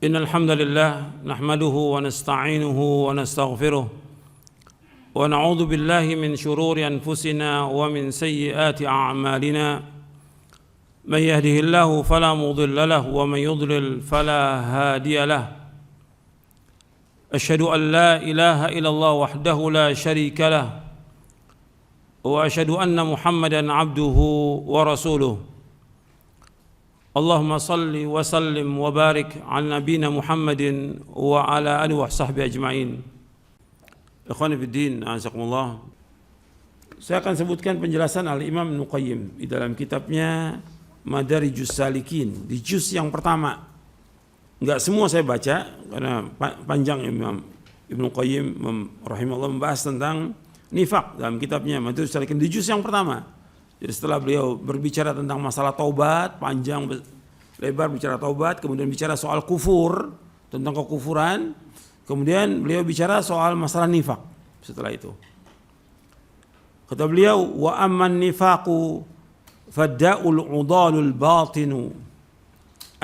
إن الحمد لله نحمده ونستعينه ونستغفره ونعوذ بالله من شرور أنفسنا ومن سيئات أعمالنا من يهده الله فلا مضل له ومن يضلل فلا هادي له أشهد أن لا إله إلا الله وحده لا شريك له وأشهد أن محمدا عبده ورسوله اللهم صل وسلم وبارك على نبينا محمد وعلى آله وصحبه أجمعين. Ikhwani fiddin, a'azakumullah. Saya akan sebutkan penjelasan Al-Imam Ibnu Qayyim di dalam kitabnya Madarijus Salikin di juz yang pertama. Enggak semua saya baca karena panjang. Imam Ibnu Qayyim rahimahullah membahas tentang nifaq dalam kitabnya Madarijus Salikin di juz yang pertama. Jadi setelah beliau berbicara tentang masalah taubat, panjang lebar bicara taubat, kemudian bicara soal kufur, tentang kekufuran, kemudian beliau bicara soal masalah nifaq setelah itu. Kata beliau, wa amman nifaqu fadda'ul udalul batinu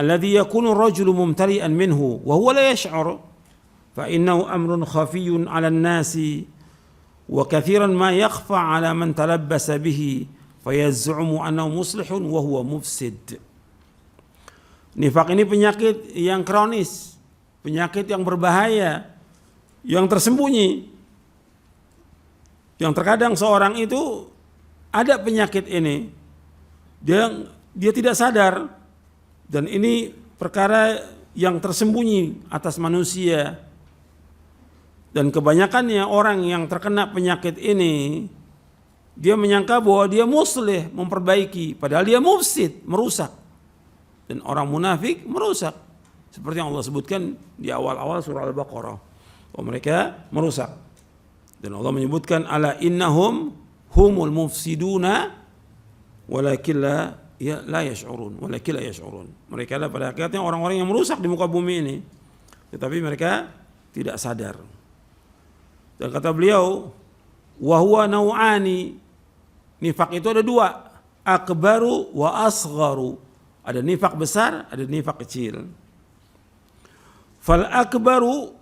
alladhi yakunu ar-rajulu mumtali'an minhu wa huwa la yash'ur fa innahu amrun khafiyyun 'ala an-nasi wa kathiran ma yakhfa 'ala man talabbasa bihi fayaz'umu annahu muslihun wa huwa mufsid. Nifaq ini penyakit yang kronis, penyakit yang berbahaya, yang tersembunyi. Yang terkadang seorang itu ada penyakit ini, dia tidak sadar, dan ini perkara yang tersembunyi atas manusia. Dan kebanyakannya orang yang terkena penyakit ini, dia menyangka bahwa dia muslih, memperbaiki, padahal dia mufsid, merusak. Dan orang munafik merusak. Seperti yang Allah sebutkan di awal-awal surah Al-Baqarah, bahwa mereka merusak. Dan Allah menyebutkan ala innahum humul mufsiduna walakin la yash'urun, walakin la yash'urun. Mereka adalah pada akhirnya orang-orang yang merusak di muka bumi ini, tetapi mereka tidak sadar. Dan kata beliau, wa huwa nau'ani. Nifaq itu ada dua, akbaru wa asgharu. Ada nifaq besar, ada nifaq kecil. Fal akbaru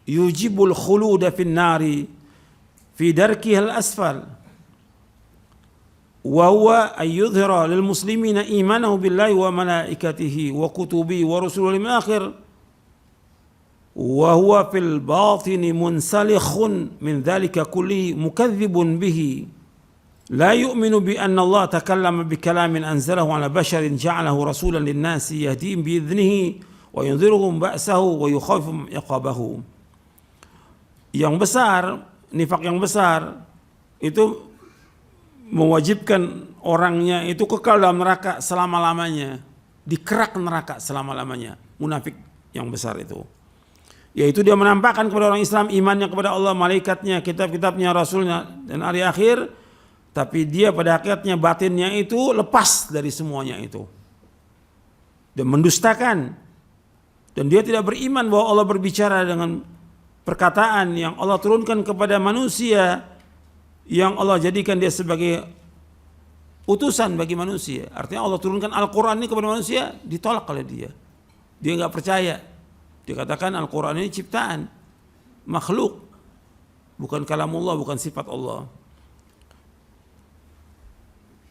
yujibul khuluda fin nari fi darkiha al asfal wa huwa ay yudhira lil muslimina imanahu billahi wa malaikatihi wa kutubihi wa rusulihi min akhir wa huwa fil batini munsalikhun min dhalika kulli mukadzibun bihi la yu'minu bi anna Allah takallama bi kalamin anzalahu ala basharin ja'alahu rasulan lin-nasi yahdihim bi idnihi wa yunziruhum ba'sahu wa yukhawifuhum iqabahu. Yang besar, nifaq yang besar itu mewajibkan orangnya itu kekal dalam neraka selama-lamanya, dikerak neraka selama-lamanya. Munafik yang besar itu, yaitu dia menampakkan kepada orang Islam imannya kepada Allah, malaikatnya, kitab-kitabnya, rasulnya dan hari akhir, tapi dia pada akhirnya batinnya itu lepas dari semuanya itu dan mendustakan, dan dia tidak beriman bahwa Allah berbicara dengan perkataan yang Allah turunkan kepada manusia, yang Allah jadikan dia sebagai utusan bagi manusia. Artinya Allah turunkan Al-Quran ini kepada manusia, ditolak oleh dia nggak percaya. Dia katakan Al-Quran ini ciptaan, makhluk, bukan kalamullah, bukan sifat Allah.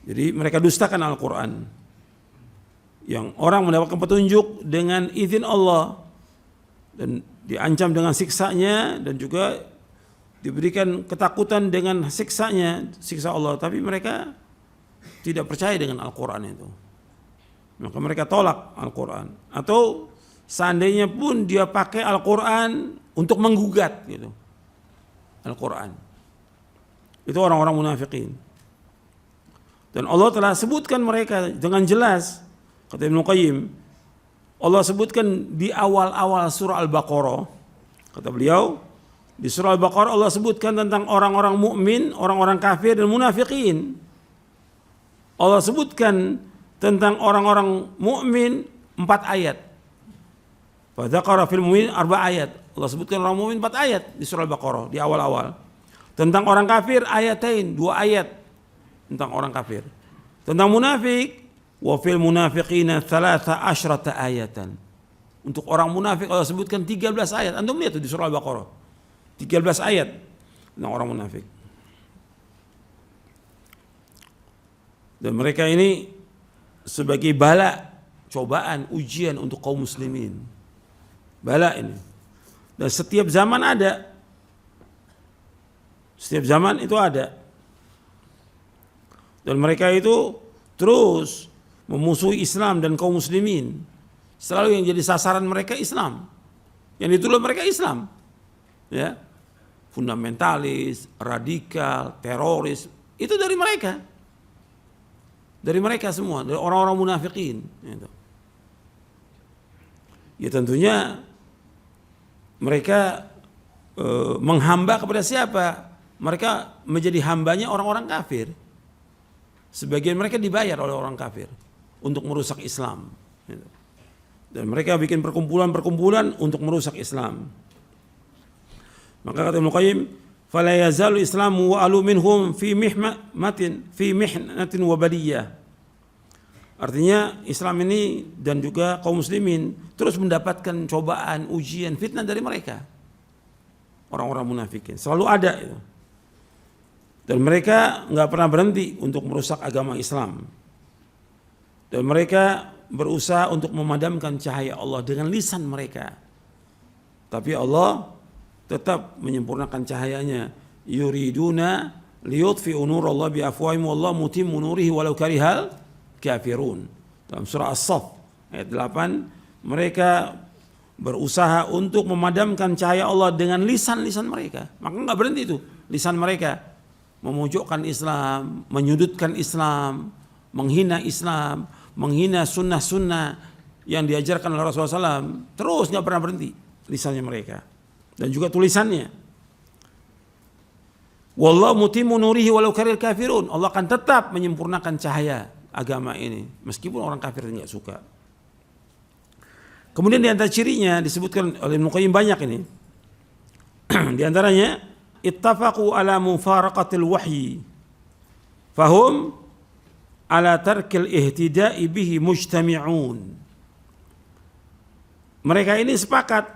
Jadi mereka dustakan Al-Quran, yang orang mendapatkan petunjuk dengan izin Allah dan diancam dengan siksanya, dan juga diberikan ketakutan dengan siksanya, siksa Allah. Tapi mereka tidak percaya dengan Al-Quran itu, maka mereka tolak Al-Quran. Atau seandainya pun dia pakai Al-Quran untuk menggugat gitu, Al-Quran. Itu orang-orang munafikin. Dan Allah telah sebutkan mereka dengan jelas. Kata Ibnu Qayyim, Allah sebutkan di awal-awal surah Al-Baqarah. Kata beliau, di surah Al-Baqarah Allah sebutkan tentang orang-orang mukmin, orang-orang kafir dan munafikin. Allah sebutkan tentang orang-orang mukmin 4 ayat. Fa dzakara fil mu'minin 4 ayat. Allah sebutkan orang mukmin 4 ayat di surah Al-Baqarah di awal-awal. Tentang orang kafir ayatain, 2 ayat tentang orang kafir. Tentang munafik, wa fil munafiqina 13 ayatan. Untuk orang munafik Allah sebutkan 13 ayat. Antum lihat tuh di surah Al-Baqarah. 13 ayat tentang orang munafik. Dan mereka ini sebagai bala, cobaan, ujian untuk kaum muslimin. Bala ini. Dan setiap zaman ada. Setiap zaman itu ada. Dan mereka itu terus memusuhi Islam dan kaum muslimin. Selalu yang jadi sasaran mereka Islam. Yang dituduh mereka Islam. Ya. Fundamentalis, radikal, teroris, itu dari mereka. Dari mereka semua, dari orang-orang munafikin. Ya tentunya mereka menghamba kepada siapa? Mereka menjadi hambanya orang-orang kafir. Sebagian mereka dibayar oleh orang kafir untuk merusak Islam. Dan mereka bikin perkumpulan-perkumpulan untuk merusak Islam. Maka kata Ibnu Qayyim, fala yazalu islamu wa alu minhum fi mihnatin wa baliyah. Artinya Islam ini dan juga kaum muslimin terus mendapatkan cobaan, ujian, fitnah dari mereka. Orang-orang munafikin selalu ada itu. Dan mereka nggak pernah berhenti untuk merusak agama Islam. Dan mereka berusaha untuk memadamkan cahaya Allah dengan lisan mereka. Tapi Allah tetap menyempurnakan cahayanya. Yuriduna liyutfi'u nurallah bi afwahihim wallahu mutimmu nurihi walau karihal kafirun. Dalam surah As-Saff ayat 8, mereka berusaha untuk memadamkan cahaya Allah dengan lisan-lisan mereka. Maka enggak berhenti itu lisan mereka memojokkan Islam, menyudutkan Islam, menghina Islam, menghina sunnah-sunnah yang diajarkan oleh Rasulullah SAW. Terus nggak pernah berhenti lisannya mereka dan juga tulisannya. Wallahu mutimmu nurihi walau karihal kafirun. Allah akan tetap menyempurnakan cahaya agama ini meskipun orang kafir nggak suka. Kemudian di antara cirinya disebutkan oleh Ibnu Qayyim banyak ini. Di antaranya ittafaqu ala mufaraqatil wahyi fahum ala tarkil ihtida'i bihi mujtami'un. Mereka ini sepakat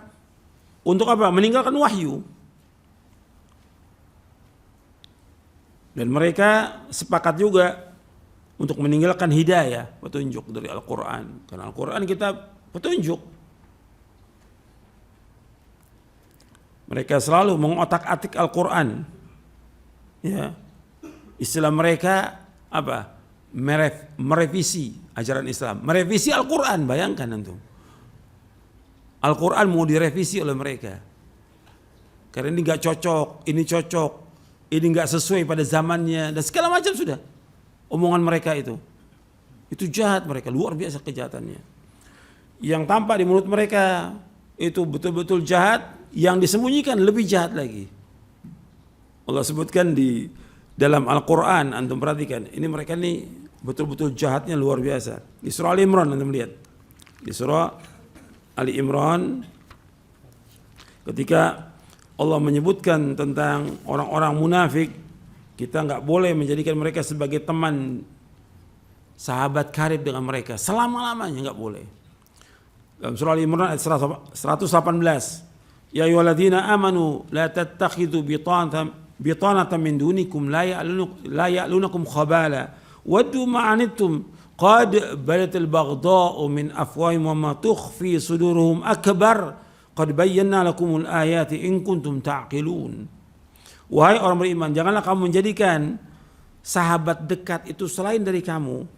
untuk apa? Meninggalkan wahyu. Dan mereka sepakat juga untuk meninggalkan hidayah, petunjuk dari Al-Quran. Karena Al-Quran kita petunjuk. Mereka selalu mengotak-atik Al-Quran. Ya. Istilah mereka apa? Merevisi ajaran Islam. Merevisi Al-Quran, bayangkan antum. Al-Quran mau direvisi oleh mereka. Karena ini gak cocok, ini cocok, ini gak sesuai pada zamannya, dan segala macam sudah. Omongan mereka itu jahat mereka, luar biasa kejahatannya. Yang tampak di mulut mereka itu betul-betul jahat, yang disembunyikan lebih jahat lagi. Allah sebutkan di dalam Al-Quran, antum perhatikan, ini mereka ini betul-betul jahatnya luar biasa. Di surah Ali Imran antum lihat. Di surah Ali Imran ketika Allah menyebutkan tentang orang-orang munafik, kita nggak boleh menjadikan mereka sebagai teman, sahabat karib dengan mereka selama-lamanya, nggak boleh. Dalam surah Al Imran ayat 118, ya ayyuhalladzina amanu la tattakhidhu bitanatan min dunikum la ya'lunukum khabala waddu ma'anittum qad badatil baghdha'u min afwahihim wa ma tukhfi suduruhum akbar qad bayyana lakumul ayati in kuntum ta'qilun. Wahai orang beriman, janganlah kamu menjadikan sahabat dekat itu selain dari kamu,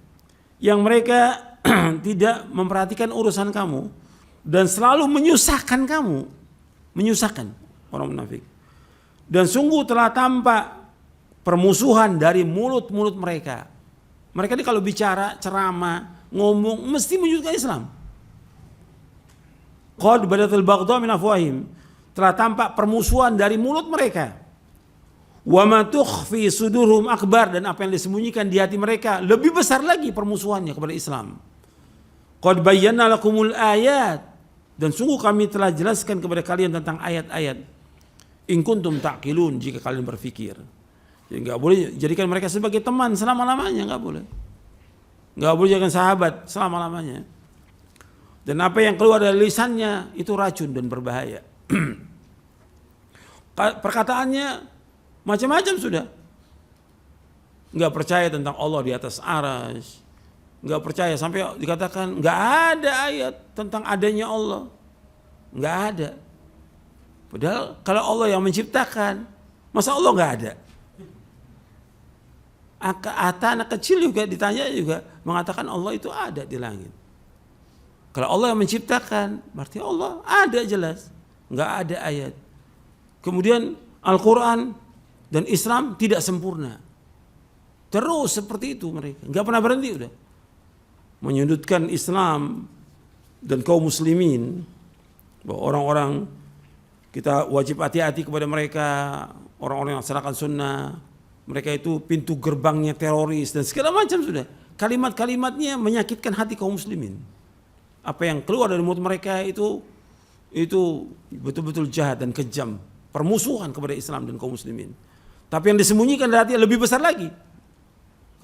yang mereka tidak memperhatikan urusan kamu dan selalu menyusahkan kamu, menyusahkan orang munafik. Dan sungguh telah tampak permusuhan dari mulut-mulut mereka. Mereka ini kalau bicara, ceramah, ngomong mesti menyudutkan Islam. Qad badatil baghdha min afwahim, telah tampak permusuhan dari mulut mereka. Wa ma tukhfi suduruhum akbar, dan apa yang disembunyikan di hati mereka lebih besar lagi permusuhannya kepada Islam. Qad bayyana lakumul ayat, dan sungguh kami telah jelaskan kepada kalian tentang ayat-ayat. In kuntum ta'qilun, jika kalian berfikir. Jadi enggak boleh jadikan mereka sebagai teman selama-lamanya, enggak boleh. Enggak boleh jadikan sahabat selama-lamanya. Dan apa yang keluar dari lisannya itu racun dan berbahaya. Perkataannya macam-macam sudah. Nggak percaya tentang Allah di atas arsy, nggak percaya sampai dikatakan nggak ada ayat tentang adanya Allah, nggak ada. Padahal kalau Allah yang menciptakan, masa Allah nggak ada? Anak kecil juga ditanya juga mengatakan Allah itu ada di langit. Kalau Allah yang menciptakan, berarti Allah ada jelas, nggak ada ayat. Kemudian Al-Quran dan Islam tidak sempurna. Terus seperti itu mereka, nggak pernah berhenti udah. Menyudutkan Islam dan kaum muslimin, bahwa orang-orang kita wajib hati-hati kepada mereka, orang-orang yang melaksanakan sunnah, mereka itu pintu gerbangnya teroris dan segala macam sudah. Kalimat-kalimatnya menyakitkan hati kaum muslimin. Apa yang keluar dari mulut mereka itu betul-betul jahat dan kejam, permusuhan kepada Islam dan kaum muslimin. Tapi yang disembunyikan dari hati lebih besar lagi,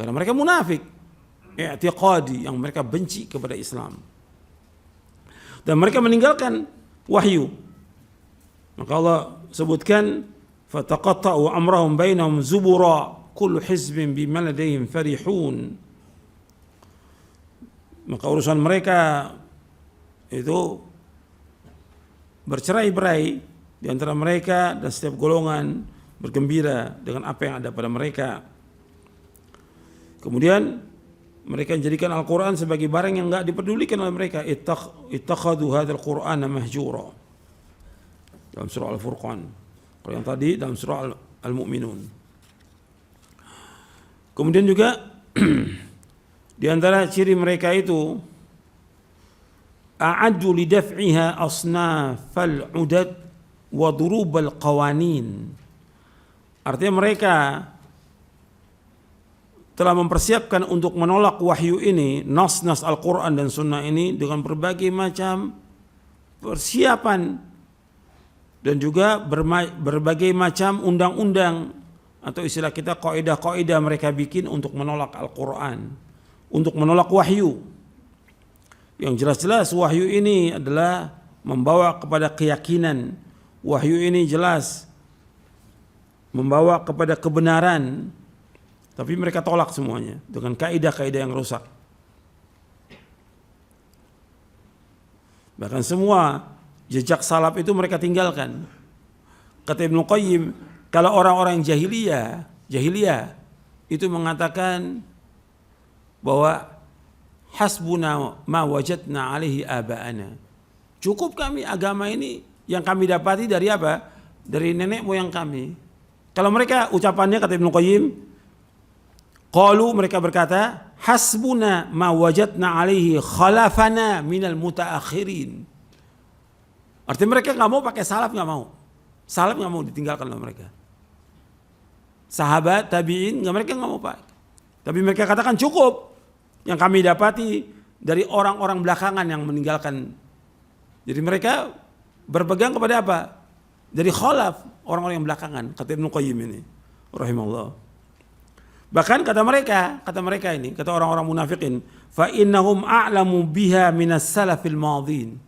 karena mereka munafik, i'tiqadi, yang mereka benci kepada Islam. Dan mereka meninggalkan wahyu. Maka Allah sebutkan fataqatta'u amrahum bainahum zubura kullu hizbin bima ladaihim farihun. Maka urusan mereka itu bercerai-berai di antara mereka, dan setiap golongan bergembira dengan apa yang ada pada mereka. Kemudian mereka menjadikan Al-Quran sebagai barang yang enggak dipedulikan oleh mereka. Ittakhadhu hadzal Qur'ana mahjura, dalam surah Al-Furqan. Kalau yang tadi dalam surah Al-Mu'minun. Kemudian juga di antara ciri mereka itu a'addu lidaf'iha asnafal udad wa durubal qawanin. Artinya mereka telah mempersiapkan untuk menolak wahyu ini, nas-nas Al-Quran dan Sunnah ini, dengan berbagai macam persiapan dan juga berbagai macam undang-undang atau istilah kita kaidah-kaidah mereka bikin untuk menolak Al-Quran, untuk menolak wahyu. Yang jelas-jelas wahyu ini adalah membawa kepada keyakinan, wahyu ini jelas membawa kepada kebenaran, tapi mereka tolak semuanya dengan kaidah-kaidah yang rusak. Bahkan semua jejak salaf itu mereka tinggalkan. Kata Ibnu Qayyim, kalau orang-orang jahiliyah itu mengatakan bahwa hasbuna ma wajadna alaihi aba'ana. Cukup kami agama ini yang kami dapati dari apa? Dari nenek moyang kami. Kalau mereka ucapannya, kata Ibnu Qayyim, qalu, mereka berkata, hasbuna ma wajadna alaihi khalafana minal mutaakhirin. Artinya mereka nggak mau pakai salaf, nggak mau. Salaf nggak mau ditinggalkan oleh mereka. Sahabat, tabi'in, mereka nggak mau pakai. Tapi mereka katakan cukup yang kami dapati dari orang-orang belakangan yang meninggalkan. Jadi mereka berpegang kepada apa? Dari khalaf, orang-orang yang belakangan, kata Ibnu Qayyim ini, rahimahullah. Bahkan kata mereka ini, kata orang-orang munafikin, fa innahum a'lamu biha minas salafil madhin.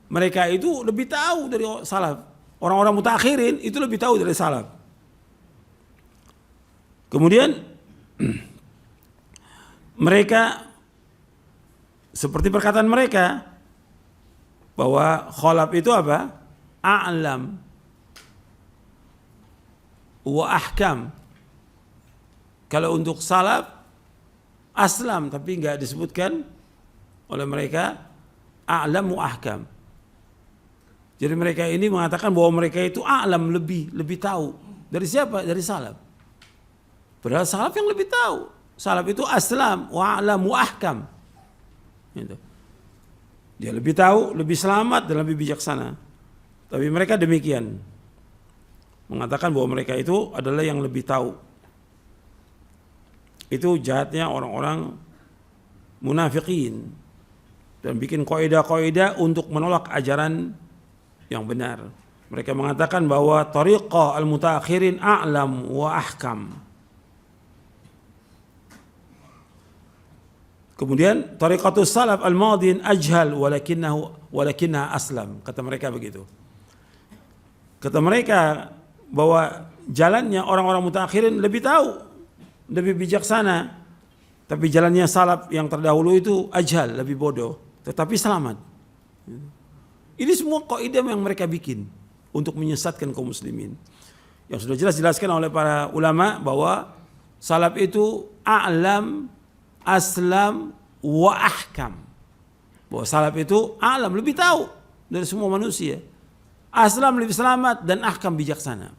Mereka itu lebih tahu dari salaf. Orang-orang mutakhirin itu lebih tahu dari salaf. Kemudian mereka seperti perkataan mereka bahwa khalaf itu apa? A'lam wa ahkam. Kalau untuk salaf aslam, tapi enggak disebutkan oleh mereka a'lam wa ahkam. Jadi mereka ini mengatakan bahwa mereka itu a'lam, lebih tahu. Dari siapa? Dari salaf. Padahal salaf yang lebih tahu. Salaf itu aslam wa a'lam wa ahkam. Gitu. Dia lebih tahu, lebih selamat dan lebih bijaksana. Tapi mereka demikian, mengatakan bahwa mereka itu adalah yang lebih tahu. Itu jahatnya orang-orang munafikin, dan bikin kaidah-kaidah untuk menolak ajaran yang benar. Mereka mengatakan bahwa tariqah al-mutaakhirin a'lam wa ahkam. Kemudian tariqatus salaf al-madin ajhal walakinnaha aslam, kata mereka begitu. Kata mereka bahwa jalannya orang-orang mutakhirin lebih tahu, lebih bijaksana, tapi jalannya salaf yang terdahulu itu ajhal, lebih bodoh, tetapi selamat. Ini semua kaidah yang mereka bikin untuk menyesatkan kaum muslimin. Yang sudah jelas dijelaskan oleh para ulama bahwa salaf itu a'lam, aslam, wa ahkam. Bahwa salaf itu a'lam, lebih tahu dari semua manusia. Aslam, lebih selamat, dan ahkam, bijaksana.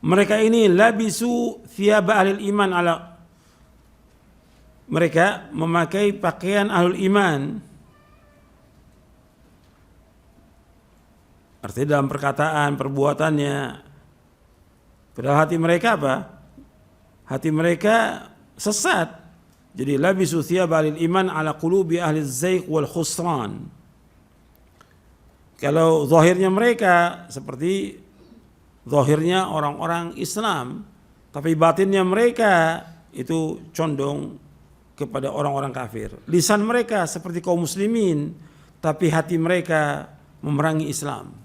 Mereka ini labisu thiyaba ahlul iman ala, mereka memakai pakaian ahlul iman. Artinya dalam perkataan, perbuatannya. Padahal hati mereka apa? Hati mereka sesat. Jadi labisu thiyaba ahlul iman ala qulubi ahli zaiq wal khusran. Kalau zahirnya mereka seperti zahirnya orang-orang Islam, tapi batinnya mereka itu condong kepada orang-orang kafir. Lisan mereka seperti kaum muslimin, tapi hati mereka memerangi Islam.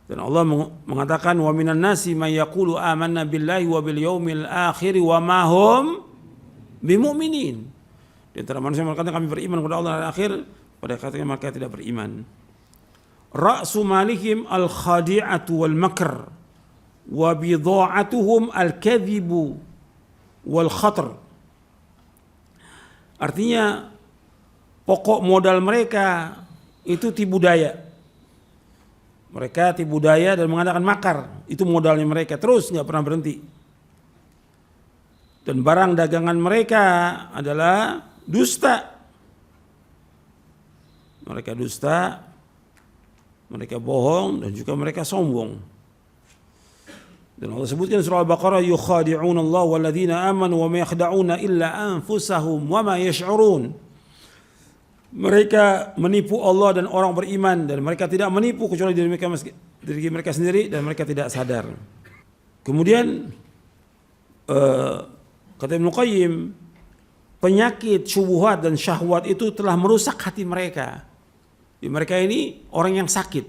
Dan Allah mengatakan wa minan nasi may yaqulu amanna billahi wa bil yaumil akhir wa ma hum bimumin. Di antara manusia mengatakan kami beriman kepada Allah dan akhir, pada katanya mereka tidak beriman. Ra'su malihim al-khadi'atu wal makr wa bidha'atuhum al-kadhibu wal khatr. Artinya pokok modal mereka itu tipu daya. Mereka tipu daya dan mengadakan makar, itu modalnya mereka, terus nggak pernah berhenti. Dan barang dagangan mereka adalah dusta. Mereka dusta, mereka bohong, dan juga mereka sombong. Dan Allah sebutkan surah Al-Baqarah, yukhadi'una Allah walladzina amanu wa ma yakhda'una illa anfusahum wa ma yash'urun. Mereka menipu Allah dan orang beriman, dan mereka tidak menipu kecuali diri mereka sendiri, dan mereka tidak sadar. Kemudian kata Ibnu Qayyim, penyakit syubhat dan syahwat itu telah merusak hati mereka. Mereka ini orang yang sakit.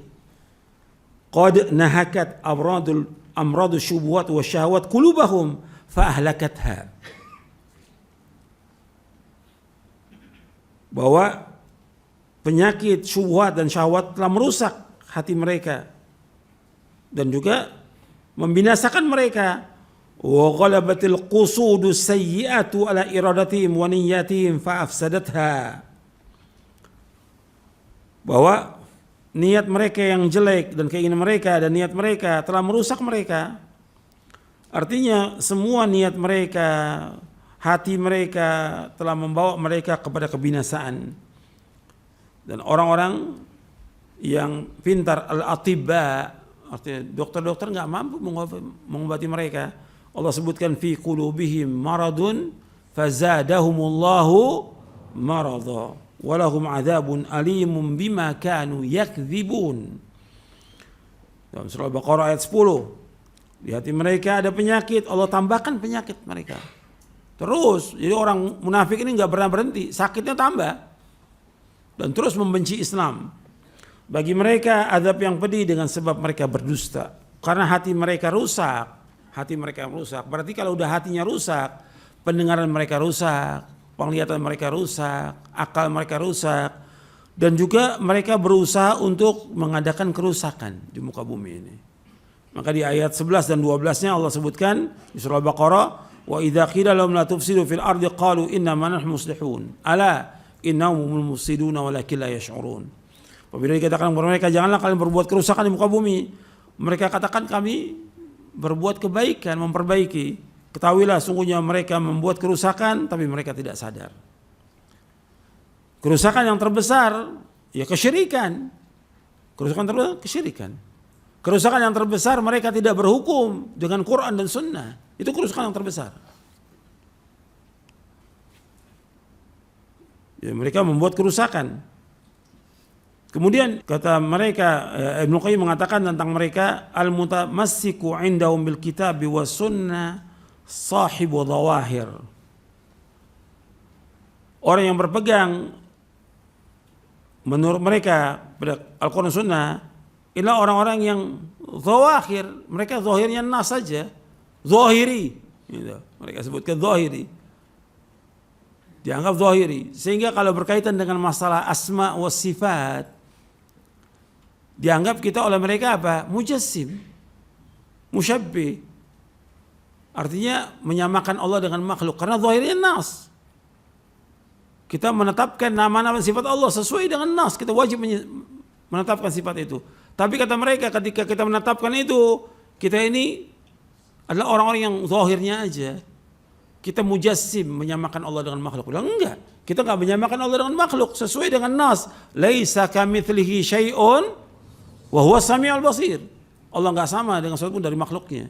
Qad nahakat amradul syubhat wa syahwat qulubahum fa ahlakatha. Bahwa penyakit syubhat dan syahwat telah merusak hati mereka dan juga membinasakan mereka. Wa ghalabatil qusudus sayyi'atu ala iradatihim wa niyyatihim fa afsadatha. Bahwa niat mereka yang jelek dan keinginan mereka dan niat mereka telah merusak mereka. Artinya semua niat mereka, hati mereka telah membawa mereka kepada kebinasaan. Dan orang-orang yang pintar, al-atibba, artinya dokter-dokter nggak mampu mengobati mereka. Allah sebutkan fi qulubihim maradun fazadahumullahu maradha walahum adzabun alimun bima kanu yakdzibun. Dalam surah Al-Baqarah ayat 10. Di hati mereka ada penyakit, Allah tambahkan penyakit mereka. Terus, jadi orang munafik ini nggak pernah berhenti, sakitnya tambah. Dan terus membenci Islam. Bagi mereka azab yang pedih dengan sebab mereka berdusta. Karena hati mereka rusak. Hati mereka rusak. Berarti kalau udah hatinya rusak, pendengaran mereka rusak, penglihatan mereka rusak, akal mereka rusak, dan juga mereka berusaha untuk mengadakan kerusakan di muka bumi ini. Maka di ayat 11 dan 12-nya Allah sebutkan di surah Al-Baqarah, wa idza qila lahum la tufsidu fil ardi qalu inna ma nahnu muslihun. Ala innahum mufsiduna walakin la yash'urun. Apabila dikatakan kepada mereka janganlah kalian berbuat kerusakan di muka bumi, mereka katakan kami berbuat kebaikan, memperbaiki. Ketahuilah sungguhnya mereka membuat kerusakan tapi mereka tidak sadar. Kerusakan yang terbesar ya kesyirikan. Kerusakan terbesar kesyirikan. Kerusakan yang terbesar mereka tidak berhukum dengan Quran dan Sunnah. Itu kerusakan yang terbesar. Ya, mereka membuat kerusakan. Kemudian kata mereka, Ibnu Qayyim mengatakan tentang mereka, al-mutamassiku indahum bil kitab was sunnah sahibu dhawahir. Orang yang berpegang menurut mereka pada Al-Quran Sunnah ialah orang-orang yang zawahir, mereka zahirnya nas saja, zahiri, gitu. Mereka sebutkan zahiri, dianggap zahiri, sehingga kalau berkaitan dengan masalah asma wa sifat dianggap kita oleh mereka apa? Mujassim, musyabbih, artinya menyamakan Allah dengan makhluk karena zahirnya nas. Kita menetapkan nama-nama sifat Allah sesuai dengan nas, kita wajib menetapkan sifat itu. Tapi kata mereka ketika kita menetapkan itu, kita ini adalah orang-orang yang zahirnya aja. Kita mujassim, menyamakan Allah dengan makhluk. Bilang enggak, kita enggak menyamakan Allah dengan makhluk sesuai dengan nas. Laisa kamitslihi syai'un wa huwa samiul basir. Allah enggak sama dengan sesuatu pun dari makhluknya.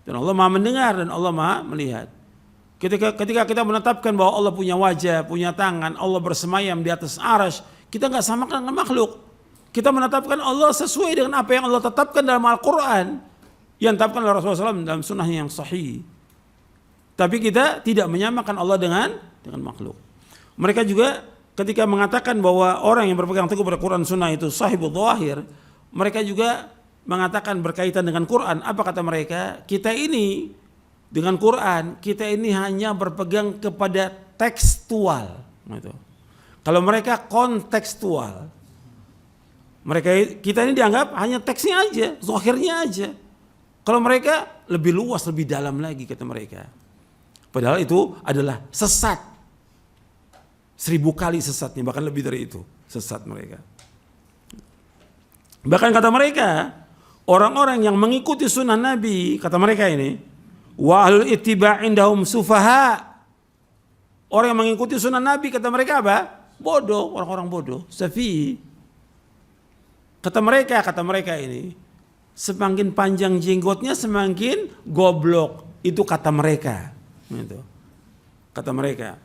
Dan Allah Maha mendengar dan Allah Maha melihat. Ketika kita menetapkan bahwa Allah punya wajah, punya tangan, Allah bersemayam di atas arasy, kita enggak samakan dengan makhluk. Kita menetapkan Allah sesuai dengan apa yang Allah tetapkan dalam Al-Quran, yang ditetapkan oleh Rasulullah SAW dalam sunnahnya yang sahih. Tapi kita tidak menyamakan Allah dengan makhluk. Mereka juga ketika mengatakan bahwa orang yang berpegang teguh pada Quran Sunnah itu sahibul dhawahir, mereka juga mengatakan berkaitan dengan Quran. Apa kata mereka? Kita ini dengan Quran, kita ini hanya berpegang kepada tekstual. Kalau mereka kontekstual. Kita ini dianggap hanya teksnya aja, zahirnya aja. Kalau mereka lebih luas, lebih dalam lagi kata mereka. Padahal itu adalah sesat. 1000 kali sesatnya, bahkan lebih dari itu sesat mereka. Bahkan kata mereka, orang-orang yang mengikuti sunnah Nabi, kata mereka ini, wa ahlul ittiba' indahum sufaha. Orang yang mengikuti sunnah Nabi kata mereka apa? Bodoh, orang-orang bodoh, safi. Kata mereka ini, semakin panjang jenggotnya semakin goblok. Itu kata mereka. Itu. Kata mereka.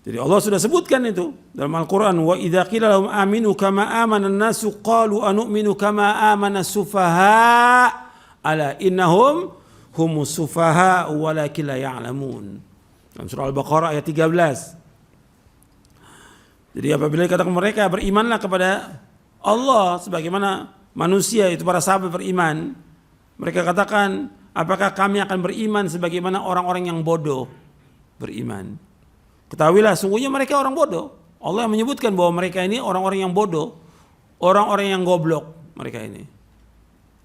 Jadi Allah sudah sebutkan itu dalam Al-Quran. Wa idza qila lahum aminu kama amana an-nasu qalu anu'minu kama amana as-sufaha ala innahum humus sufaha walakin la ya'lamun. Dalam surah Al-Baqarah ayat 13. Jadi apabila dikatakan mereka berimanlah kepada Allah sebagaimana manusia itu para sahabat beriman, mereka katakan apakah kami akan beriman sebagaimana orang-orang yang bodoh beriman. Ketahuilah sungguhnya mereka orang bodoh. Allah yang menyebutkan bahwa mereka ini orang-orang yang bodoh, orang-orang yang goblok mereka ini.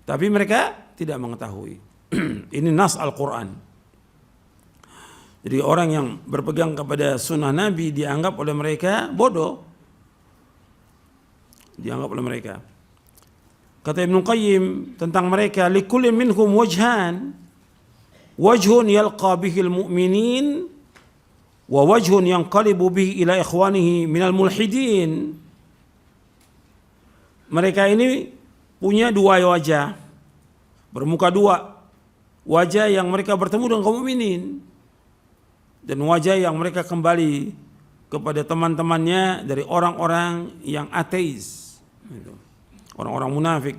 Tapi mereka tidak mengetahui. Ini nas Al-Quran. Jadi orang yang berpegang kepada sunnah Nabi dianggap oleh mereka bodoh. Dianggap oleh mereka. Kata Ibnu Qayyim tentang mereka, likullin minhum wajhan, wajhun yalqa bihil mu'minin wa wajhun yanqalibu bihi ila ikhwanihi minal mulhidin. Mereka ini punya dua wajah, bermuka dua. Wajah yang mereka bertemu dengan kaum mukminin dan wajah yang mereka kembali kepada teman-temannya dari orang-orang yang ateis. Orang-orang munafik.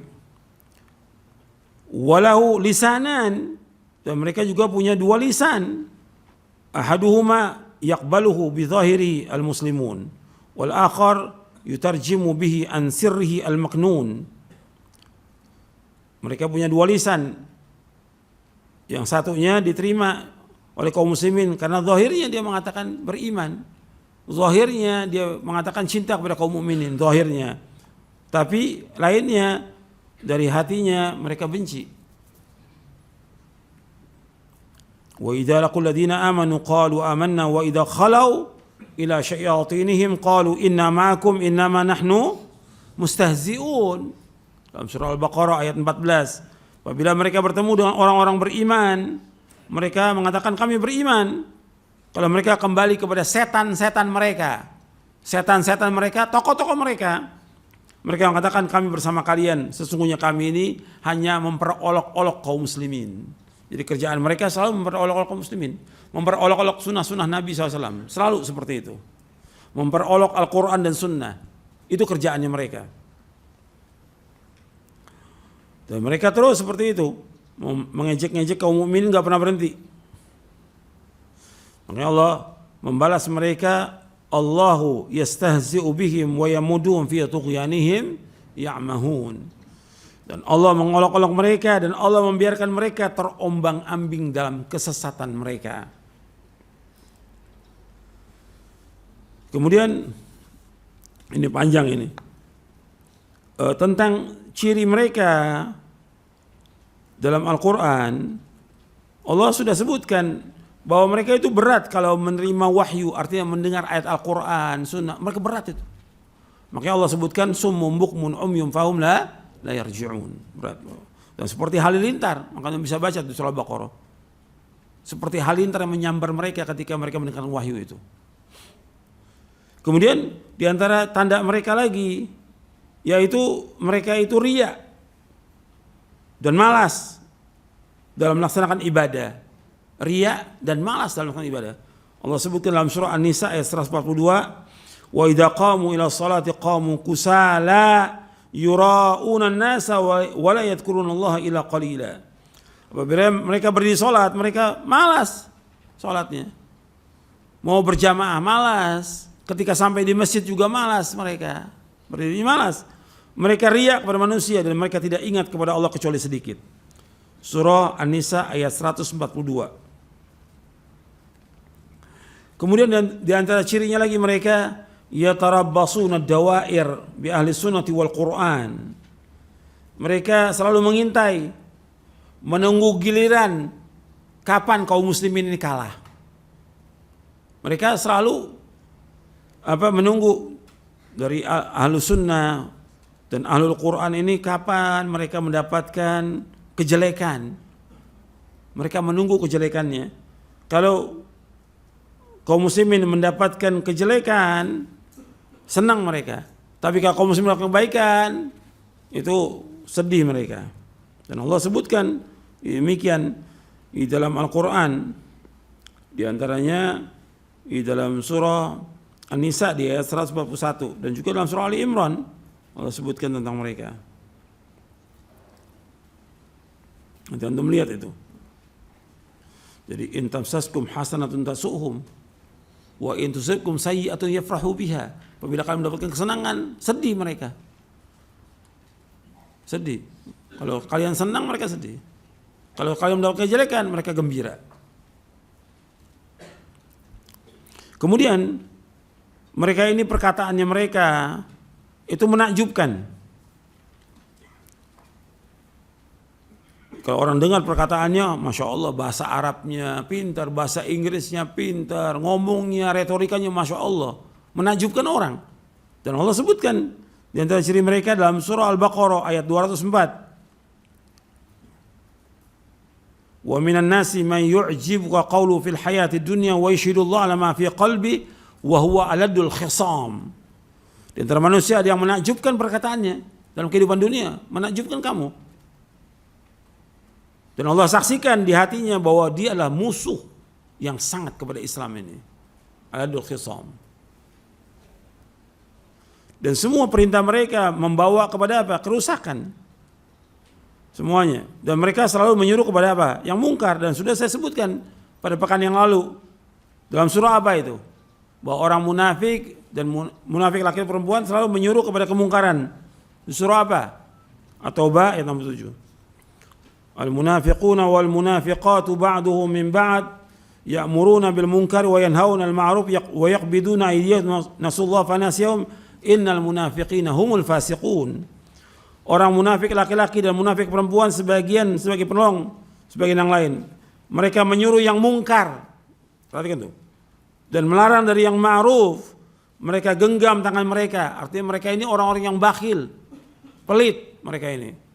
Walahu lisanan, dan mereka juga punya dua lisan. Ahaduhuma yaqbaluhu bi zahiri al-muslimun wal akhar yutarjimu bihi an sirrihi al-maknun. Mereka punya dua lisan. Yang satunya diterima oleh kaum muslimin karena zahirnya dia mengatakan beriman. Zahirnya dia mengatakan cinta kepada kaum mukminin, zahirnya. Tapi lainnya dari hatinya mereka benci. Wa idza laqul ladina amanu qalu amanna wa idza khalau ila syayatinihim qalu inna ma'akum innama nahnu mustahzi'un. Dalam surah Al-Baqarah ayat 14. Apabila mereka bertemu dengan orang-orang beriman, mereka mengatakan kami beriman. Kalau mereka kembali kepada setan-setan mereka, tokoh-tokoh mereka mengatakan kami bersama kalian. Sesungguhnya kami ini hanya memperolok-olok kaum muslimin. Jadi kerjaan mereka selalu memperolok-olok kaum muslimin, memperolok-olok sunnah-sunnah Nabi SAW. Selalu seperti itu. Memperolok Al-Quran dan sunnah. Itu kerjaannya mereka. Dan mereka terus seperti itu. Mengejek-ngejek kaum mukminin gak pernah berhenti. Makanya Allah membalas mereka, Allahu yastahzi'u bihim wa yamuduhum fi tughyanihim ya'mahun. Dan Allah mengolok-olok mereka dan Allah membiarkan mereka terombang-ambing dalam kesesatan mereka. Kemudian ini panjang ini. Tentang ciri mereka dalam Al-Quran, Allah sudah sebutkan bahwa mereka itu berat kalau menerima wahyu, artinya mendengar ayat Al-Quran, sunnah, mereka berat itu. Makanya Allah sebutkan summum bukmun umyum fahum la yarji'un. Berat. Dan seperti halilintar, makanya bisa baca di surah Al-Baqarah. Seperti halilintar yang menyambar mereka ketika mereka mendengar wahyu itu. Kemudian di antara tanda mereka lagi, yaitu mereka itu riya dan malas dalam melaksanakan ibadah. Riya dan malas dalam melaksanakan ibadah. Allah sebutkan dalam surah An-Nisa ayat 142, wa idza qamu ila sholati qamu kusala yura'una an-nasa wa la yadhkuruna Allah illa qalila. Apabila mereka berdiri salat, mereka malas salatnya. Mau berjamaah malas. Ketika sampai di masjid juga malas mereka. Berdiri malas. Mereka riya kepada manusia dan mereka tidak ingat kepada Allah kecuali sedikit. Surah An-Nisa ayat 142. Kemudian di antara cirinya lagi mereka yatarabbasuna dawair bi ahli sunnati wal Qur'an. Mereka selalu mengintai, menunggu giliran kapan kaum muslimin ini kalah. Mereka selalu menunggu dari ahlu sunnah dan ahlul Quran ini kapan mereka mendapatkan kejelekan. Mereka menunggu kejelekannya. Kalau kaum muslimin mendapatkan kejelekan, senang mereka. Tapi kalau kaum muslimin melakukan kebaikan, itu sedih mereka. Dan Allah sebutkan demikian di dalam Al-Quran. Di antaranya di dalam surah An-Nisa di ayat 141 dan juga dalam surah Ali Imran Allah sebutkan tentang mereka. Nanti antum lihat itu. Jadi in tamsaskum hasanatun tasu'hum wa in tusibkum sayyi'atun yafrahu biha. Apabila kalian mendapatkan kesenangan, sedih mereka. Sedih. Kalau kalian senang mereka sedih. Kalau kalian mendapatkan kejelekan mereka gembira. Kemudian mereka ini perkataannya mereka itu menakjubkan. Kalau orang dengar perkataannya, Masya Allah bahasa Arabnya pintar, bahasa Inggrisnya pintar, ngomongnya, retorikanya Masya Allah. Menakjubkan orang. Dan Allah sebutkan di antara ciri mereka dalam surah Al-Baqarah ayat 204. Wa minan nasi man yu'jibuka qawlu fil hayati dunya wa yashhadullahu ala ma fi qalbi wa huwa aladul khisam. Di antara manusia ada yang menakjubkan perkataannya dalam kehidupan dunia, menakjubkan kamu. Dan Allah saksikan di hatinya bahwa dia adalah musuh yang sangat kepada Islam ini. Aladul khisam. Dan semua perintah mereka membawa kepada apa? Kerusakan. Semuanya. Dan mereka selalu menyuruh kepada apa? Yang mungkar. Dan sudah saya sebutkan pada pekan yang lalu. Dalam surah apa itu? Bahwa orang munafik dan munafik laki perempuan selalu menyuruh kepada kemungkaran. Di surah apa? At-Taubah ayat 67. Al-munafiquna wal munafiqatu ba'duhum min ba'd ya'muruna bil munkar wa yanhauna al ma'ruf wa yaqbiduna aydiyahum nasallahu fanasiyahum innal munafiqina humul fasiqun. Orang munafik laki-laki dan munafik perempuan sebagian sebagai penolong, sebagian yang lain. Mereka menyuruh yang mungkar. Perhatikan tuh. Dan melarang dari yang ma'ruf. Mereka genggam tangan mereka. Artinya mereka ini orang-orang yang bakhil, pelit mereka ini.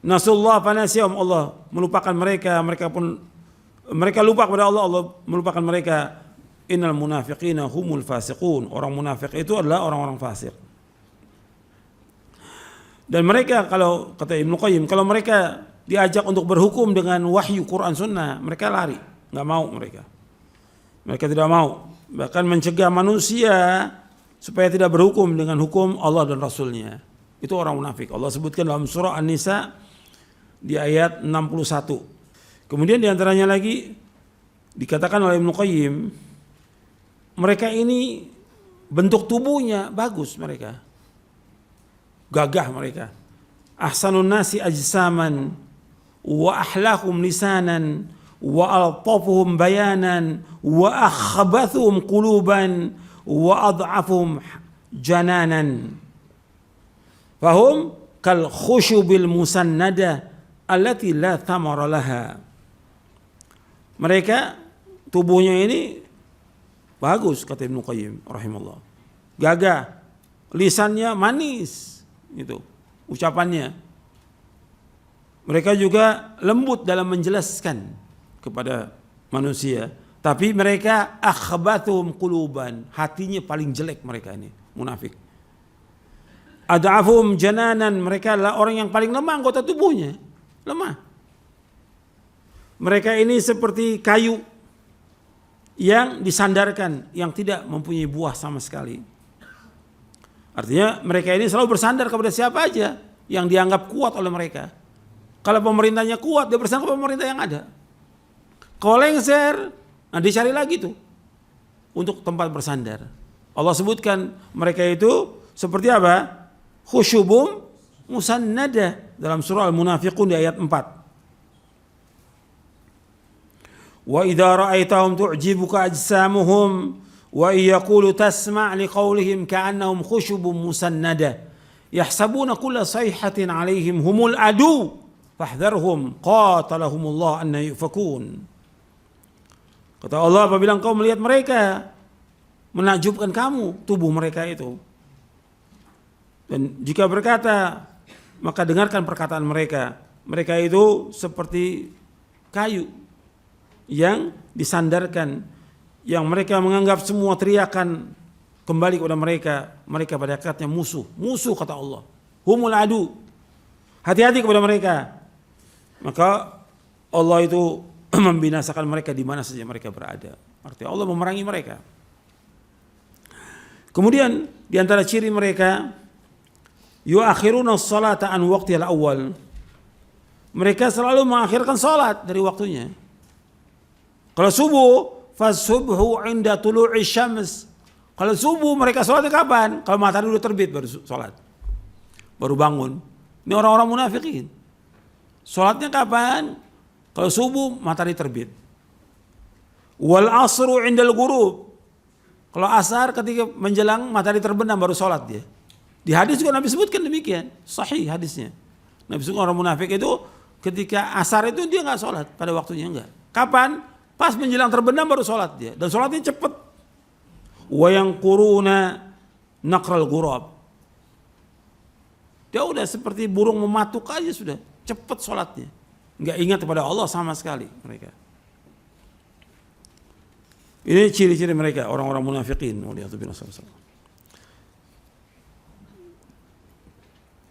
Nasallahu fanasiyahum, Allah melupakan mereka. Mereka lupa kepada Allah, Allah melupakan mereka. Innal munafiqina humul fasiqun. Orang munafik itu adalah orang-orang fasik. Dan mereka, kalau kata Ibnu Qayyim, kalau mereka diajak untuk berhukum dengan wahyu Quran Sunnah, mereka lari, nggak mau mereka. Mereka tidak mau, bahkan mencegah manusia supaya tidak berhukum dengan hukum Allah dan Rasulnya. Itu orang munafik. Allah sebutkan dalam surah An-Nisa di ayat 61. Kemudian diantaranya lagi Dikatakan oleh Ibnu Qayyim, mereka ini bentuk tubuhnya bagus, mereka gagah, mereka ahsanun nasi ajsaman wa ahlahum lisanan wa altafuhum bayanan wa akhbathuhum quluban wa ad'afuhum jananan fahum kal khushubil musannada allati la thamara laha. Mereka tubuhnya ini bagus, kata Ibnu Qayyim rahimahullah, gagah, lisannya manis, itu ucapannya. Mereka juga lembut dalam menjelaskan kepada manusia, tapi mereka akhbathum quluban, hatinya paling jelek mereka ini, munafik. Ad'afum jananan, mereka adalah orang yang paling lemah anggota tubuhnya, lemah. Mereka ini seperti kayu yang disandarkan, yang tidak mempunyai buah sama sekali. Artinya mereka ini selalu bersandar kepada siapa aja yang dianggap kuat oleh mereka. Kalau pemerintahnya kuat, dia bersandar kepada pemerintah yang ada. Kalau lengser, nah dicari lagi tuh untuk tempat bersandar. Allah sebutkan mereka itu seperti apa? Khusyubum musannada dalam surah Al-Munafiqun di ayat 4. Wa idza ra'aitahum tu'jibuka ajsamuhum wa yaqulu tasma' liqaulihim ka'annahum khushubun musannada yahsabuna kulla sayhatin 'alaihim humul adu fahdharhum qatalahumullah anna yufakun. Kata Allah, apabila engkau melihat mereka, menakjubkan kamu tubuh mereka itu. Dan jika berkata, maka dengarkan perkataan mereka. Mereka itu seperti kayu yang disandarkan, yang mereka menganggap semua teriakan kembali kepada mereka. Mereka pada hakikatnya musuh. Musuh, kata Allah. Humul adu. Hati-hati kepada mereka. Maka Allah itu membinasakan mereka di mana saja mereka berada. Artinya Allah memerangi mereka. Kemudian di antara ciri mereka, yuakhiruna as-salata an waqtihal awwal. Mereka selalu mengakhirkan salat dari waktunya. Kalau subuh, fasubhu inda tulu'i syams. Kalau subuh mereka salatnya kapan? Kalau matahari sudah terbit baru salat. Baru bangun. Ini orang-orang munafikin. Salatnya kapan? Kalau subuh matahari terbit. Wal asru indal ghurub. Kalau asar ketika menjelang matahari terbenam baru salat dia. Di hadis juga Nabi sebutkan demikian, sahih hadisnya. Nabi sebutkan orang munafik itu ketika asar itu dia enggak salat pada waktunya, enggak. Kapan? Pas menjelang terbenam baru salat dia, dan salatnya cepat. Wa yanquruna naqral ghurab. Dia udah seperti burung mematuk aja sudah, cepat salatnya. Enggak ingat kepada Allah sama sekali mereka. Ini ciri-ciri mereka, orang-orang munafikin.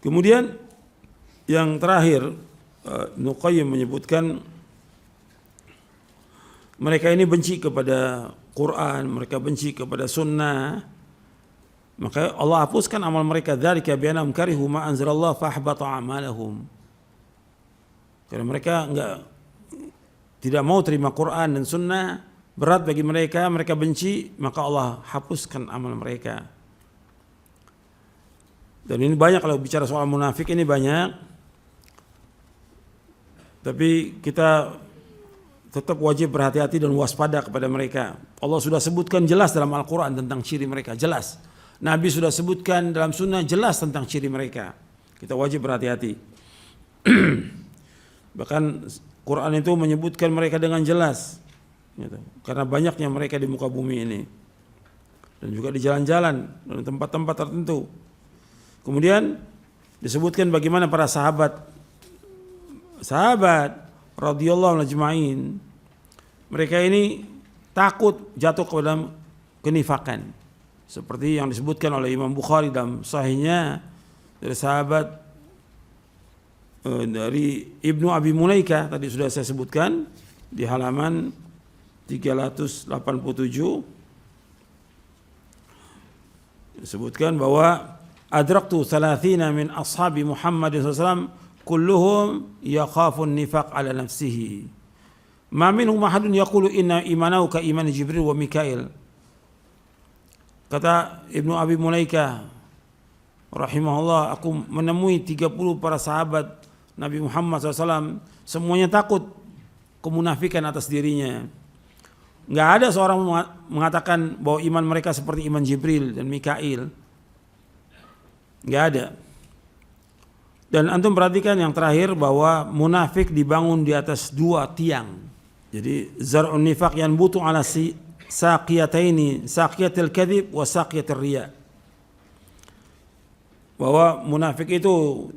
Kemudian yang terakhir, Ibnu Qayyim menyebutkan mereka ini benci kepada Quran, mereka benci kepada sunnah. Maka Allah hapuskan amal mereka. Dzalika bi'annahum karihu ma anzalallahu fa ahbata a'malahum. Karena mereka tidak mau terima Quran dan sunnah, berat bagi mereka, mereka benci, maka Allah hapuskan amal mereka. Dan ini banyak, kalau bicara soal munafik ini banyak. Tapi kita tetap wajib berhati-hati dan waspada kepada mereka. Allah sudah sebutkan jelas dalam Al-Quran tentang ciri mereka, jelas. Nabi sudah sebutkan dalam sunnah jelas tentang ciri mereka. Kita wajib berhati-hati. Bahkan Quran itu menyebutkan mereka dengan jelas, gitu. Karena banyaknya mereka di muka bumi ini, dan juga di jalan-jalan dan tempat-tempat tertentu. Kemudian disebutkan bagaimana para sahabat radhiyallahu ajma'in, mereka ini takut jatuh ke dalam kenifakan, seperti yang disebutkan oleh Imam Bukhari dalam sahihnya dari sahabat dari Ibnu Abi Mulaika, tadi sudah saya sebutkan di halaman 387, disebutkan bahwa adraktu 30 min ashabi Muhammad SAW kulluhum yakhafun nifaq ala nafsihi Ma minhum ahadun yaqulu inna imanahu ka iman Jibril wa Mikail. Kata Ibnu Abi Mulaika rahimahullah, aku menemui 30 para sahabat Nabi Muhammad SAW, semuanya takut kemunafikan atas dirinya. Nggak ada seorang mengatakan bahwa iman mereka seperti iman Jibril dan Mikail. Nggak ada. Dan antum perhatikan yang terakhir bahwa munafik dibangun di atas 2 tiang. Jadi zar'un nifaq yang butuh ala saqiyataini, saqiyatil kadhib wa saqiyatir riya. Bahwa munafik itu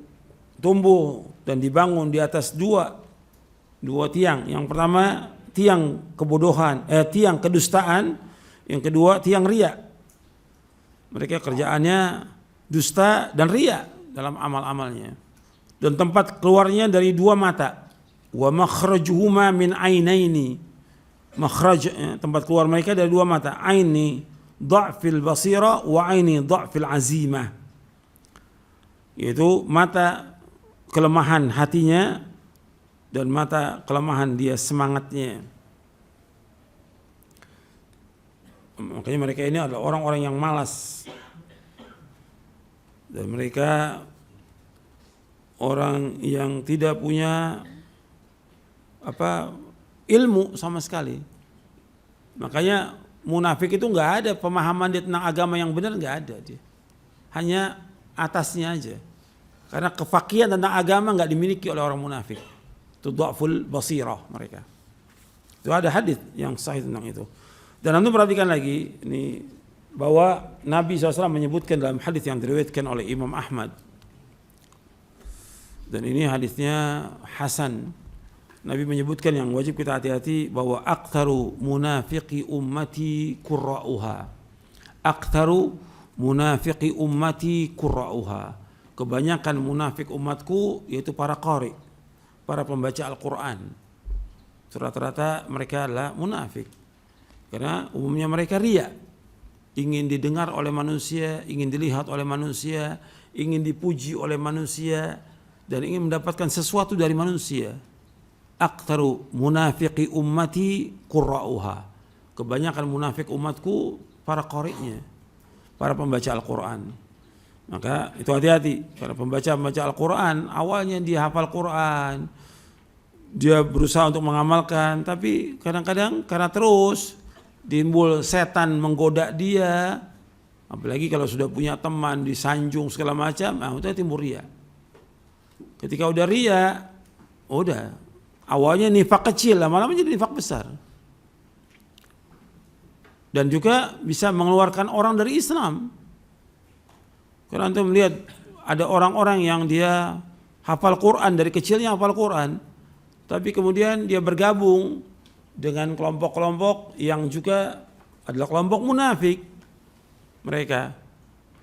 tumbuh dan dibangun di atas dua tiang. Yang pertama tiang kebodohan, tiang kedustaan. Yang kedua tiang riya. Mereka kerjaannya dusta dan riya dalam amal-amalnya. Dan tempat keluarnya dari 2 mata. Wa makhrajuhuma min ainaini. Makhraj, tempat keluar mereka dari 2 mata. Aini dha'fil basira wa aini dha'fil azimah. Yaitu mata kelemahan hatinya dan mata kelemahan dia semangatnya. Makanya mereka ini adalah orang-orang yang malas. Dan mereka orang yang tidak punya ilmu sama sekali. Makanya munafik itu nggak ada pemahaman dia tentang agama yang benar, nggak ada dia. Hanya atasnya aja. Karena kefakihan tentang agama nggak dimiliki oleh orang munafik. Itu dha'ful basirah mereka. Itu ada hadis yang sahih tentang itu. Dan anda perhatikan lagi ini bahwa Nabi SAW menyebutkan dalam hadis yang diriwayatkan oleh Imam Ahmad. Dan ini hadisnya hasan. Nabi menyebutkan yang wajib kita hati-hati bahwa aktsaru munafiqi ummati qurra'uha. Aktsaru munafiqi ummati qurra'uha. Kebanyakan munafik umatku yaitu para qari, para pembaca Al-Qur'an. Rata-rata mereka adalah munafik. Karena umumnya mereka riya. Ingin didengar oleh manusia, ingin dilihat oleh manusia, ingin dipuji oleh manusia, dan ingin mendapatkan sesuatu dari manusia. Aktsaru munafiqi ummati qurra'uha. Kebanyakan munafik umatku para qari'nya, para pembaca Al-Quran. Maka itu hati-hati. Karena pembaca Al-Quran awalnya dia hafal Quran, dia berusaha untuk mengamalkan, tapi kadang-kadang karena terus timbul setan menggoda dia, apalagi kalau sudah punya teman disanjung segala macam, udah timbul riya. Ketika udah riya, udah awalnya nifak kecil, lama-lama jadi nifak besar. Dan juga bisa mengeluarkan orang dari Islam. Karena anda melihat ada orang-orang yang dia hafal Quran, dari kecilnya hafal Quran, tapi kemudian dia bergabung dengan kelompok-kelompok yang juga adalah kelompok munafik. Mereka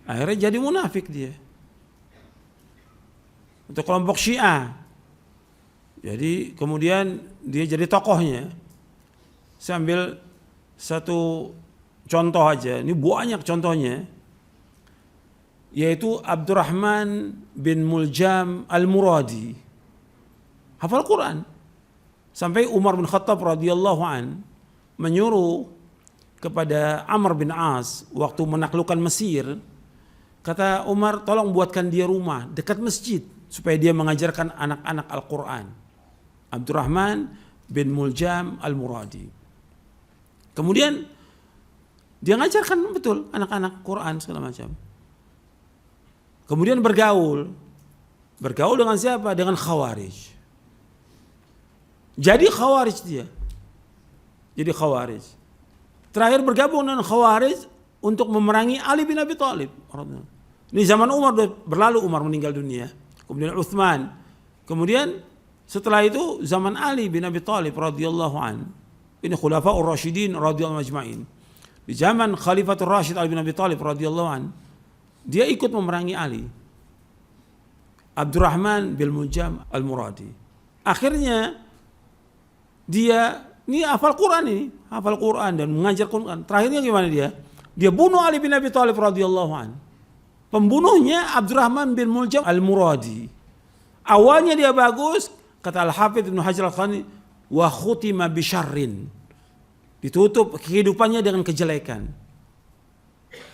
akhirnya jadi munafik dia. Untuk kelompok Syiah. Jadi kemudian dia jadi tokohnya. Saya ambil satu contoh aja, ini banyak contohnya, yaitu Abdurrahman bin Muljam Al-Muradi. Hafal Quran. Sampai Umar bin Khattab radhiyallahu an menyuruh kepada Amr bin As waktu menaklukkan Mesir, kata Umar, tolong buatkan dia rumah dekat masjid supaya dia mengajarkan anak-anak Al-Quran. Abdurrahman bin Muljam Al-Muradi. Kemudian dia ngajarkan betul anak-anak Quran segala macam. Kemudian bergaul dengan siapa? Dengan Khawarij. Jadi Khawarij dia. Jadi Khawarij. Terakhir bergabung dengan Khawarij untuk memerangi Ali bin Abi Thalib. Ini zaman Umar berlalu, Umar meninggal dunia. Kemudian Utsman. Kemudian setelah itu zaman Ali bin Abi Thalib radhiyallahu an. Ini Khulafaur Rasyidin radhiyallahu ajma'in. Di zaman Khalifatul Rasyid Ali bin Abi Thalib radhiyallahu an, dia ikut memerangi Ali. Abdurrahman bin Muljam Al-Muradi. Akhirnya dia ini hafal Quran dan mengajar Quran. Terakhirnya gimana dia? Dia bunuh Ali bin Abi Thalib radhiyallahu an. Pembunuhnya Abdurrahman bin Muljam Al-Muradi. Awalnya dia bagus, kata Al-Hafidz Ibnu Hajar Al-Asqalani, wa khutima bisyarrin. Ditutup kehidupannya dengan kejelekan.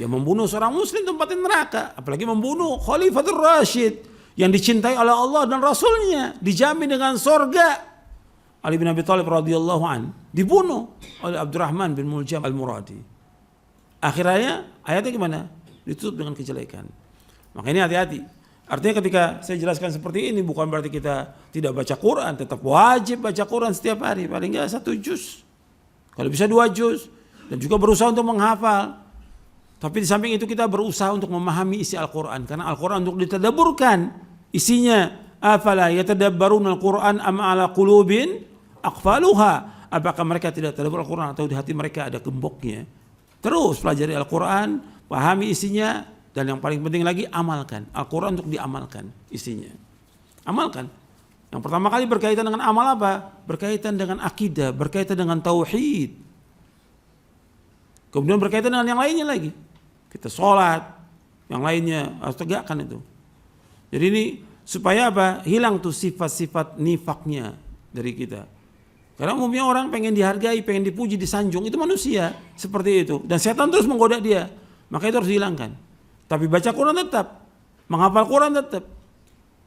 Ya membunuh seorang muslim tempatin neraka, apalagi membunuh Khalifatul Rasyid yang dicintai oleh Allah dan Rasulnya, dijamin dengan sorga. Ali bin Abi Thalib radhiyallahu an dibunuh oleh Abdurrahman bin Muljam al-Muradi. Akhirnya ayatnya gimana? Ditutup dengan kejelekan. Makanya hati-hati. Artinya ketika saya jelaskan seperti ini bukan berarti kita tidak baca Quran, tetap wajib baca Quran setiap hari, paling enggak 1 juz. Kalau bisa 2 juz, dan juga berusaha untuk menghafal. Tapi di samping itu kita berusaha untuk memahami isi Al-Quran. Karena Al-Quran untuk ditadabburkan isinya. Afala yatadabbaruna Al-Quran am ala qulubin aqfaluha. Apakah mereka tidak tadabbur Al-Quran atau di hati mereka ada gemboknya. Terus pelajari Al-Quran, pahami isinya. Dan yang paling penting lagi amalkan. Al-Quran untuk diamalkan isinya. Amalkan. Yang pertama kali berkaitan dengan amal apa? Berkaitan dengan akidah, berkaitan dengan tauhid. Kemudian berkaitan dengan yang lainnya lagi. Kita sholat, yang lainnya harus tegakkan itu. Jadi ini supaya apa? Hilang tuh sifat-sifat nifaknya dari kita. Karena umumnya orang pengen dihargai, pengen dipuji, disanjung. Itu manusia seperti itu. Dan setan terus menggoda dia. Maka itu harus dihilangkan. Tapi baca Quran tetap. Menghafal Quran tetap.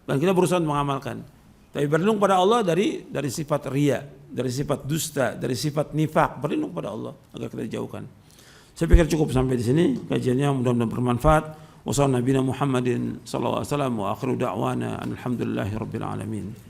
Dan kita berusaha untuk mengamalkan. Tapi berlindung pada Allah dari sifat riya, dari sifat dusta, dari sifat nifak. Berlindung pada Allah agar kita dijauhkan. Saya pikir cukup sampai di sini kajiannya, mudah-mudahan bermanfaat. Wassalamualaikum warahmatullahi wabarakatuh. Wa akhiru da'wana alhamdulillahi rabbil alamin.